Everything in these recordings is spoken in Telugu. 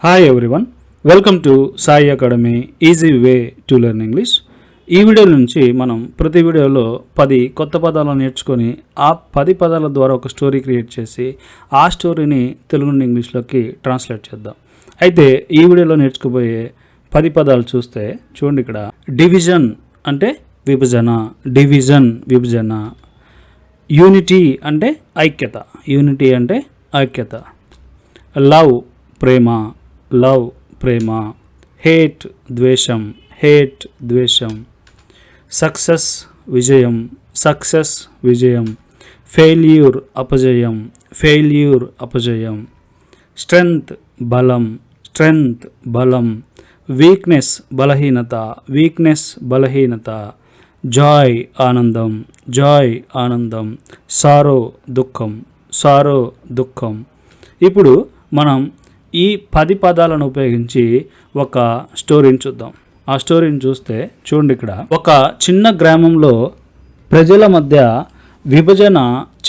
Hi everyone, welcome to Sai academy easy way to learn English. ఈ వీడియో నుంచి మనం ప్రతి వీడియోలో 10 కొత్త పదాలను నేర్చుకొని ఆ 10 పదాల ద్వారా ఒక స్టోరీ క్రియేట్ చేసి ఆ స్టోరీని తెలుగు నుండి ఇంగ్లీష్లోకి ట్రాన్స్లేట్ చేద్దాం. అయితే ఈ వీడియోలో నేర్చుకోబోయే 10 పదాలు చూస్తే చూడండి. ఇక్కడ డివిజన్ అంటే విభజన, డివిజన్ విభజన. యూనిటీ అంటే ఐక్యత, యూనిటీ అంటే ఐక్యత. లవ్ ప్రేమ, లవ్ ప్రేమ. హేట్ ద్వేషం, హేట్ ద్వేషం. సక్సెస్ విజయం, సక్సెస్ విజయం. ఫెయిల్యూర్ అపజయం, ఫెయిల్యూర్ అపజయం. స్ట్రెంగ్త్ బలం, స్ట్రెంగ్త్ బలం. వీక్నెస్ బలహీనత, వీక్నెస్ బలహీనత. జాయ్ ఆనందం, జాయ్ ఆనందం. సారో దుఃఖం, సారో దుఃఖం. ఇప్పుడు మనం ఈ 10 పదాలను ఉపయోగించి ఒక స్టోరీని చూద్దాం. ఆ స్టోరీని చూస్తే చూడండి. ఇక్కడ ఒక చిన్న గ్రామంలో ప్రజల మధ్య విభజన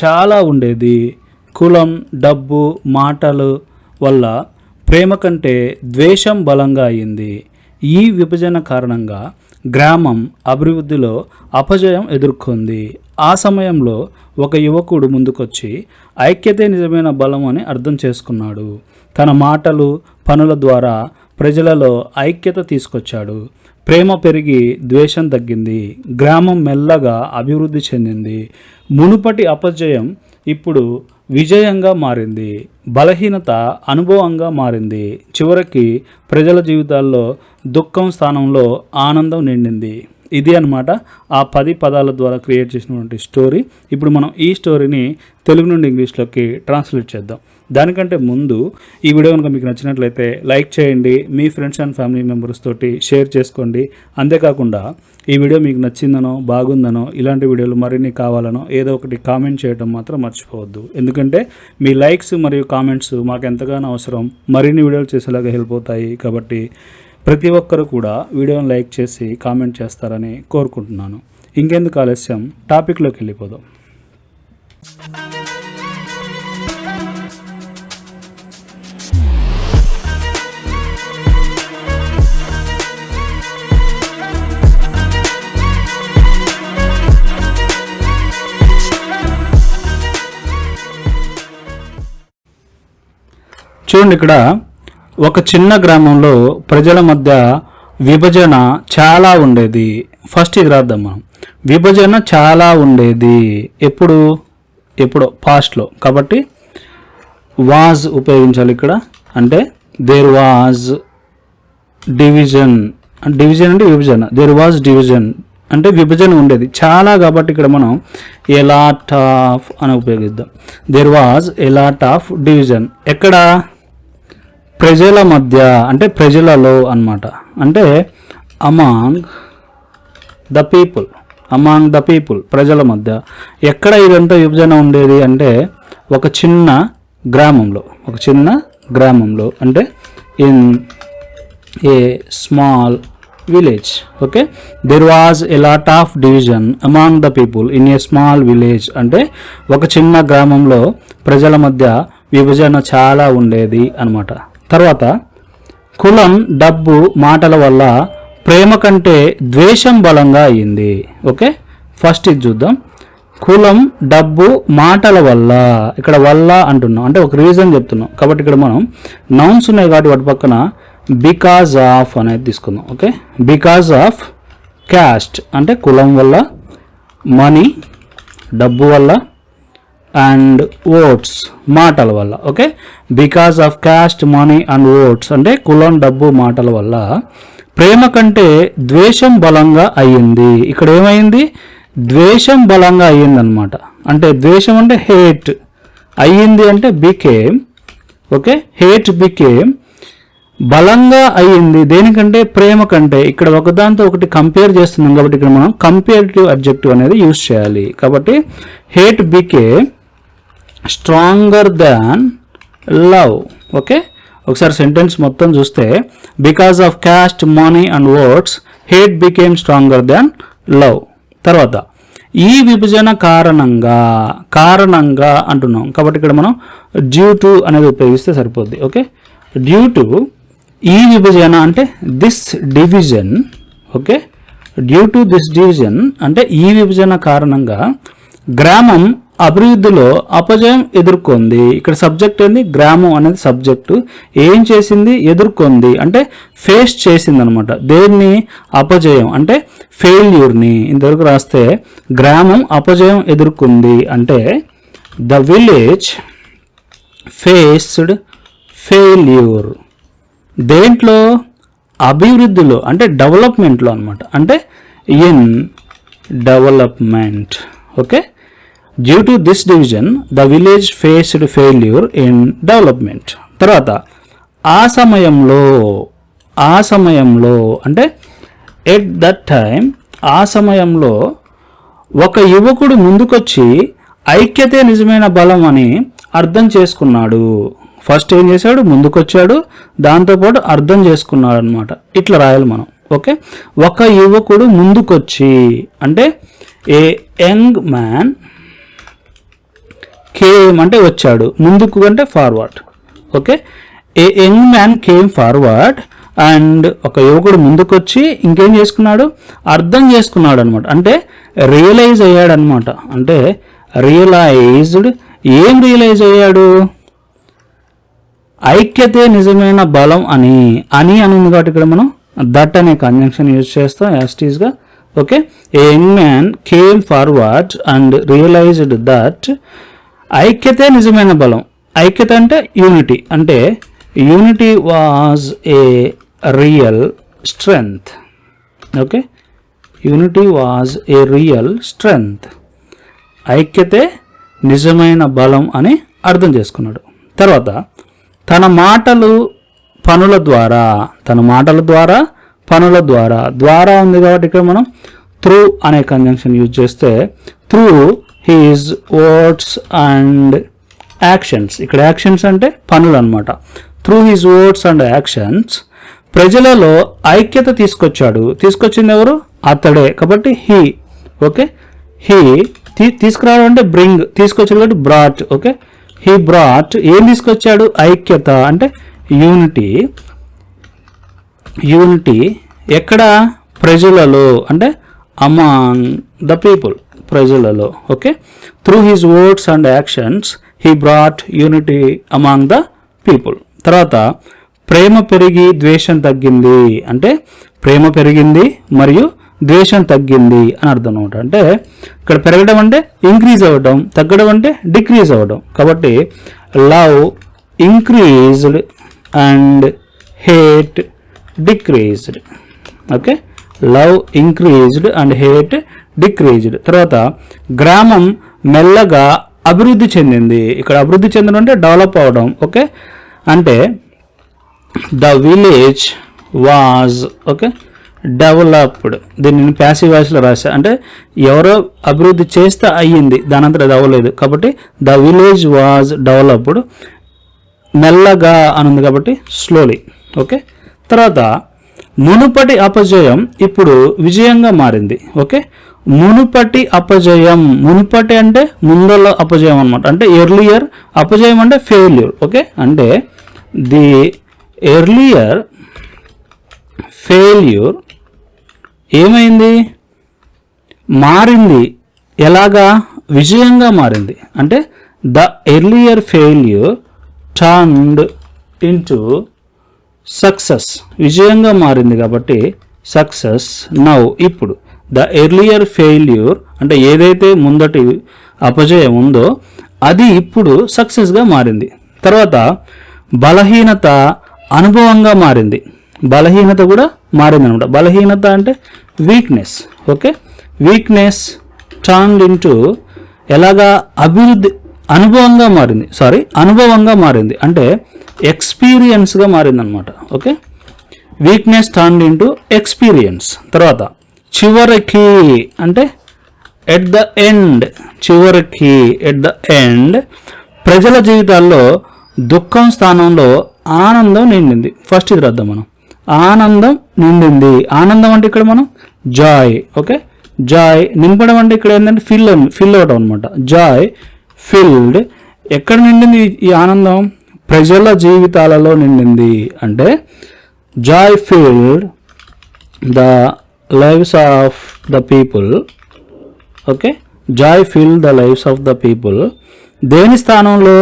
చాలా ఉండేది. కులం, డబ్బు, మాటలు వల్ల ప్రేమ కంటే ద్వేషం బలంగా అయింది. ఈ విభజన కారణంగా గ్రామం అభివృద్ధిలో అపజయం ఎదుర్కొంది. ఆ సమయంలో ఒక యువకుడు ముందుకొచ్చి ఐక్యతే నిజమైన బలం అని అర్థం చేసుకున్నాడు. తన మాటలు, పనుల ద్వారా ప్రజలలో ఐక్యత తీసుకొచ్చాడు. ప్రేమ పెరిగి ద్వేషం తగ్గింది. గ్రామం మెల్లగా అభివృద్ధి చెందింది. మునుపటి అపజయం ఇప్పుడు విజయంగా మారింది. బలహీనత అనుభవంగా మారింది. చివరికి ప్రజల జీవితాల్లో దుఃఖం స్థానంలో ఆనందం నిండింది. ఇది అన్నమాట ఆ 10 పదాల ద్వారా క్రియేట్ చేసినటువంటి స్టోరీ. ఇప్పుడు మనం ఈ స్టోరీని తెలుగు నుండి ఇంగ్లీష్లోకి ట్రాన్స్లేట్ చేద్దాం. దానికంటే ముందు ఈ వీడియో కనుక మీకు నచ్చినట్లయితే లైక్ చేయండి, మీ ఫ్రెండ్స్ అండ్ ఫ్యామిలీ మెంబర్స్ తోటి షేర్ చేసుకోండి. అంతేకాకుండా ఈ వీడియో మీకు నచ్చిందనో, బాగుందనో, ఇలాంటి వీడియోలు మరిన్ని కావాలనో ఏదో ఒకటి కామెంట్ చేయడం మాత్రం మర్చిపోవద్దు. ఎందుకంటే మీ లైక్స్ మరియు కామెంట్స్ మాకు ఎంతగానో అవసరం, మరిన్ని వీడియోలు చేసేలాగా హెల్ప్ అవుతాయి. కాబట్టి ప్రతి ఒక్కరు కూడా వీడియోని లైక్ చేసి కామెంట్ చేస్తారని కోరుకుంటున్నాను. ఇంకెందుకు ఆలస్యం, టాపిక్లోకి వెళ్ళిపోదాం. చూడండి. ఇక్కడ ఒక చిన్న గ్రామంలో ప్రజల మధ్య విభజన చాలా ఉండేది. ఫస్ట్ ఇది రాద్దాం మనం. విభజన చాలా ఉండేది. ఎప్పుడో పాస్ట్లో, కాబట్టి వాజ్ ఉపయోగించాలి ఇక్కడ. అంటే దేర్ వాజ్ డివిజన్, డివిజన్ అంటే విభజన. దేర్ వాజ్ డివిజన్ అంటే విభజన ఉండేది చాలా, కాబట్టి ఇక్కడ మనం ఏ లాట్ ఆఫ్ అని ఉపయోగిద్దాం. There was a lot of division. ఎక్కడ? ప్రజల మధ్య అంటే ప్రజలలో అన్నమాట. అంటే among the people, among the people, ప్రజల మధ్య. ఎక్కడ ఇదంతా విభజన ఉండేది అంటే ఒక చిన్న గ్రామంలో, ఒక చిన్న గ్రామంలో అంటే in a small village. Okay, there was a lot of division among the people in a small village. అంటే ఒక చిన్న గ్రామంలో ప్రజల మధ్య విభజన చాలా ఉండేది అన్నమాట. తర్వాత కులం, డబ్బు, మాటల వల్ల ప్రేమ కంటే ద్వేషం బలంగా అయింది. ఓకే, ఫస్ట్ ఇది చూద్దాం. కులం, డబ్బు, మాటల వల్ల. ఇక్కడ వల్ల అంటున్నాం అంటే ఒక రీజన్ చెప్తున్నాం, కాబట్టి ఇక్కడ మనం నౌన్స్ ఉన్నాయి కాబట్టి వాటి పక్కన బికాజ్ ఆఫ్ అనేది తీసుకుందాం. ఓకే, బికాజ్ ఆఫ్ క్యాస్ట్ అంటే కులం వల్ల, మనీ డబ్బు వల్ల, అండ్ ఓట్స్ మాటల వల్ల. Okay, because of caste, money and votes అంటే కులం, డబ్బు, మాటల వల్ల ప్రేమ కంటే ద్వేషం బలంగా అయ్యింది. ఇక్కడ ఏమైంది? ద్వేషం బలంగా అయ్యింది అనమాట. అంటే ద్వేషం అంటే హేట్, అయ్యింది అంటే బికేమ్. ఓకే, హేట్ బికేమ్, బలంగా అయ్యింది దేనికంటే? ప్రేమ కంటే. ఇక్కడ ఒకదాంతో ఒకటి కంపేర్ చేస్తున్నాం కాబట్టి ఇక్కడ మనం కంపేరిటివ్ అడ్జెక్టివ్ అనేది యూజ్ చేయాలి. కాబట్టి hate became stronger than love. Okay, ఒకసారి సెంటెన్స్ మొత్తం చూస్తే because of caste, money and votes hate became stronger than love. తర్వాత ఈ విభజన కారణంగా అంటున్నాం కాబట్టి ఇక్కడ మనం డ్యూ టు అనేది ఉపయోగిస్తే సరిపోద్ది. ఓకే, డ్యూ టు ఈ విభజన అంటే this division, okay, due to this division అంటే ఈ విభజన కారణంగా గ్రామం అభివృద్ధిలో అపజయం ఎదుర్కొంది. ఇక్కడ సబ్జెక్ట్ ఏంది? గ్రామం అనేది సబ్జెక్టు. ఏం చేసింది? ఎదుర్కొంది అంటే ఫేస్ చేసింది అనమాట. దేన్ని? అపజయం అంటే ఫెయిల్యూర్ని. ఇంతవరకు రాస్తే గ్రామం అపజయం ఎదుర్కొంది అంటే ద విలేజ్ ఫేస్డ్ ఫెయిల్యూర్. దేంట్లో? అభివృద్ధిలో అంటే డెవలప్మెంట్లో అనమాట. అంటే in development. Okay, due to this division the village faced failure in development. తర్వాత ఆ సమయంలో అంటే ఎట్ దట్ టైం, ఆ సమయంలో ఒక యువకుడు ముందుకొచ్చి ఐక్యతే నిజమైన బలం అని అర్థం చేసుకున్నాడు. ఫస్ట్ ఏం చేశాడు? ముందుకొచ్చాడు, దాంతోపాటు అర్థం చేసుకున్నాడు అనమాట. ఇట్లా రాయాలి మనం. ఓకే, ఒక యువకుడు ముందుకొచ్చి అంటే ఏ యంగ్ మ్యాన్ కేమ్ అంటే వచ్చాడు, ముందుకు అంటే forward. Okay, a young man came forward and ఒక యువకుడు ముందుకొచ్చి ఇంకేం చేసుకున్నాడు? అర్థం చేసుకున్నాడు అనమాట. అంటే రియలైజ్ అయ్యాడు అనమాట. అంటే రియలైజ్డ్. ఏం రియలైజ్ అయ్యాడు? ఐక్యతే నిజమైన బలం అని ఉంది కాబట్టి ఇక్కడ మనం దట్ అనే కంజంక్షన్ యూజ్ చేస్తాం యాస్టీస్గా. Okay, a young man came forward and realized that ఐక్యతే నిజమైన బలం. ఐక్యత అంటే యూనిటీ. అంటే unity was a real strength. Okay, unity was a real strength. ఐక్యతే నిజమైన బలం అని అర్థం చేసుకున్నాడు. తర్వాత తన మాటలు పనుల ద్వారా ద్వారా ఉంది కాబట్టి ఇక్కడ మనం త్రూ అనే కంజంక్షన్ యూజ్ చేస్తే through his words and actions. ఇక్కడ యాక్షన్స్ అంటే పనులు అనమాట. Through his words and actions ప్రజలలో ఐక్యత తీసుకొచ్చింది ఎవరు? అతడే కాబట్టి హీ. ఓకే, హీ తీసుకురావడం అంటే బ్రింగ్, తీసుకొచ్చాడు కాబట్టి బ్రాట్. Okay, he brought. ఏం తీసుకొచ్చాడు? ఐక్యత అంటే యూనిటీ. ఎక్కడ? ప్రజలలో అంటే అమాంగ్ ద పీపుల్, ప్రజలలో. Okay, through his words and actions he brought unity among the people. తర్వాత ప్రేమ పెరిగి ద్వేషం తగ్గింది అంటే ప్రేమ పెరిగింది మరియు ద్వేషం తగ్గింది అని అర్థం అనమాట. అంటే ఇక్కడ పెరగడం అంటే ఇంక్రీజ్ అవ్వడం, తగ్గడం అంటే డిక్రీజ్ అవ్వడం. కాబట్టి love increased and hate decreased. Okay, love increased and hate decreased. తర్వాత గ్రామం మెల్లగా అభివృద్ధి చెందింది. ఇక్కడ అభివృద్ధి చెందడం అంటే డెవలప్ అవ్వడం. ఓకే, అంటే the village was okay developed. దీన్ని ప్యాసివ్ వాయిస్లో రాశా. అంటే ఎవరో అభివృద్ధి చేస్తే అయ్యింది, దానంతా అది అవ్వలేదు. కాబట్టి ద విలేజ్ వాజ్ డెవలప్డ్. మెల్లగా అనుంది కాబట్టి స్లోలీ. ఓకే, తర్వాత మునుపటి అపజయం ఇప్పుడు విజయంగా మారింది. ఓకే, మునుపటి అపజయం. మునుపటి అంటే ముందల అపజయం అనమాట. అంటే ఎర్లియర్ అపజయం అంటే ఫెయిల్యూర్. ఓకే, అంటే ది ఎర్లియర్ ఫెయిల్యూర్ ఏమైంది? మారింది. ఎలాగా? విజయంగా మారింది. అంటే the earlier failure turned into success. విజయంగా మారింది కాబట్టి సక్సెస్. నౌ ఇప్పుడు ద ఎర్లియర్ ఫెయిల్యూర్ అంటే ఏదైతే ముందటి అపజయం ఉందో అది ఇప్పుడు సక్సెస్గా మారింది. తర్వాత బలహీనత అనుభవంగా మారింది. బలహీనత కూడా మారింది అనమాట. బలహీనత అంటే weakness. Okay, weakness turned into ఎలాగా? అభివృద్ధి అనుభవంగా మారింది. అంటే ఎక్స్పీరియన్స్గా మారింది అనమాట. Okay, weakness turned into experience. తర్వాత చివరికి అంటే ఎట్ ద ఎండ్. చివరికి ఎట్ ద ఎండ్ ప్రజల జీవితాల్లో దుఃఖం స్థానంలో ఆనందం నిండింది. ఫస్ట్ ఇది రాద్దాం మనం. ఆనందం నిండింది. ఆనందం అంటే ఇక్కడ మనం జాయ్. Okay, Joy. నింపడం అంటే ఇక్కడ ఏంటంటే ఫిల్ అవడం అనమాట. Joy filled. ఎక్కడ నిండింది ఈ ఆనందం? ప్రజల జీవితాలలో నిండింది. అంటే joy filled the lives of the people. Okay, joy filled the lives of the people. దేని స్థానంలో?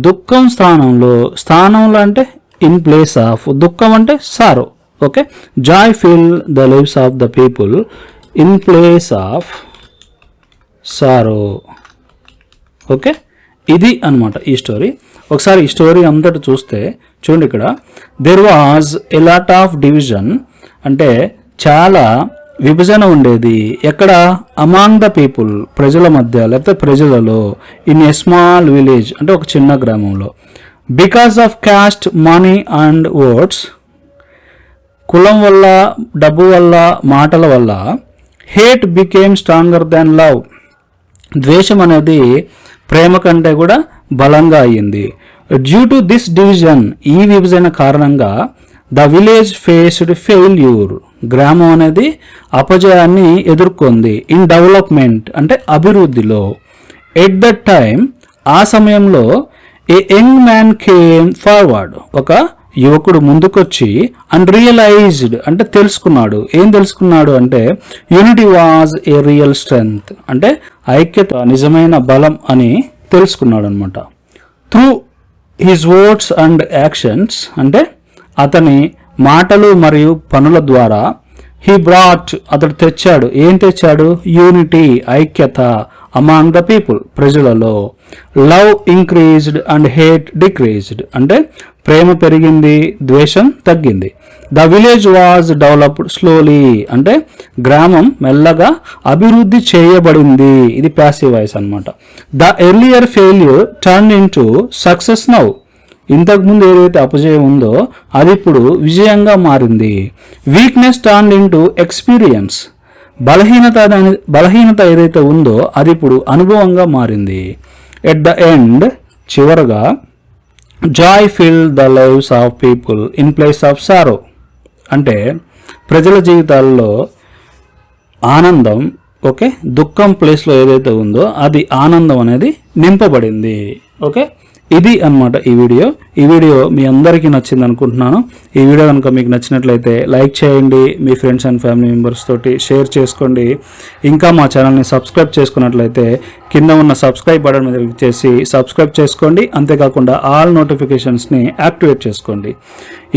దుఃఖం స్థానంలో. స్థానంలో అంటే ఇన్ ప్లేస్ ఆఫ్. దుఃఖం అంటే sorrow. Okay, joy fill the lives of the people in place of sorrow. Okay, ఇది అన్నమాట ఈ స్టోరీ. ఒకసారి ఈ స్టోరీ అంతటి చూస్తే చూడండి, ఇక్కడ there was a lot of division, అంటే చాలా విభజన ఉండేది. ఎక్కడ? అమాంగ్ ద పీపుల్, ప్రజల మధ్య లేకపోతే ప్రజలలో. ఇన్ ఎ స్మాల్ విలేజ్, అంటే ఒక చిన్న గ్రామంలో. Because of caste, money and votes, కులం వల్ల, డబ్బు వల్ల, మాటల వల్ల. Hate became stronger than love, ద్వేషం అనేది ప్రేమ కంటే కూడా బలంగా అయ్యింది. డ్యూ టు దిస్ డివిజన్, ఈ విభజన కారణంగా ద విలేజ్ ఫేస్డ్ ఫెయిల్యూర్, గ్రామం అనేది అపజయాన్ని ఎదుర్కొంది. ఇన్ డెవలప్మెంట్, అంటే అభివృద్ధిలో. ఎట్ దట్ టైమ్, ఆ సమయంలో ఏ యంగ్ మ్యాన్ కేమ్ ఫార్వర్డ్, ఒక యువకుడు ముందుకొచ్చి అండ్ రియలైజ్డ్, అంటే తెలుసుకున్నాడు. ఏం తెలుసుకున్నాడు అంటే unity was a real strength, అంటే ఐక్యత నిజమైన బలం అని తెలుసుకున్నాడు అనమాట. Through his words and actions, అంటే అతని మాటలు మరియు పనుల ద్వారా. హీ బ్రాట్, అతడు తెచ్చాడు. ఏం తెచ్చాడు? యూనిటీ, ఐక్యత. అమాంగ్ ద పీపుల్, ప్రజలలో. Love increased and hate decreased, అంటే ప్రేమ పెరిగింది, ద్వేషం తగ్గింది. The village was developed slowly, అంటే గ్రామం మెల్లగా అభివృద్ధి చేయబడింది. ఇది ప్యాసివ్ వాయిస్ అనమాట. The earlier failure turn in to success now, ఇంతకుముందు ఏదైతే అపజయం ఉందో అది ఇప్పుడు విజయంగా మారింది. Weakness turn in to experience, బలహీనత ఏదైతే ఉందో అది ఇప్పుడు అనుభవంగా మారింది. ఎట్ ద ఎండ్, చివరగా, Joy fill the lives of people in place of సారో, అంటే ప్రజల జీవితాల్లో ఆనందం, ఓకే, దుఃఖం ప్లేస్లో ఏదైతే ఉందో అది ఆనందం అనేది నింపబడింది. ఓకే, ఇది అన్నమాట ఈ వీడియో మీ అందరికీ నచ్చింది అనుకుంటున్నాను. ఈ వీడియో కనుక మీకు నచ్చినట్లయితే లైక్ చేయండి, మీ ఫ్రెండ్స్ అండ్ ఫ్యామిలీ మెంబర్స్ తోటి షేర్ చేసుకోండి. ఇంకా మా ఛానల్ని సబ్స్క్రైబ్ చేసుకున్నట్లయితే కింద ఉన్న సబ్స్క్రైబ్ బటన్ మీద క్లిక్ చేసి సబ్స్క్రైబ్ చేసుకోండి. అంతేకాకుండా ఆల్ నోటిఫికేషన్స్ని యాక్టివేట్ చేసుకోండి.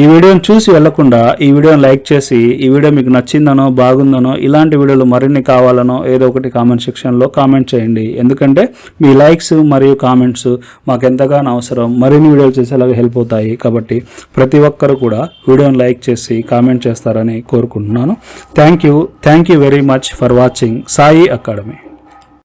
ఈ వీడియోని చూసి వెళ్లకుండా ఈ వీడియోని లైక్ చేసి, ఈ వీడియో మీకు నచ్చిందనో బాగుందనో, ఇలాంటి వీడియోలు మరిన్ని కావాలనో ఏదో ఒకటి కామెంట్ సెక్షన్లో కామెంట్ చేయండి. ఎందుకంటే మీ లైక్స్ మరియు కామెంట్స్ మాకు ఎంతగానో అవసరం, మరిన్ని వీడియోలు చేసేలాగా హెల్ప్ అవుతాయి. కాబట్టి ప్రతి ఒక్కరు కూడా వీడియోని లైక్ చేసి కామెంట్ చేస్తారని కోరుకుంటున్నాను. Thank you very much for watching Sai academy.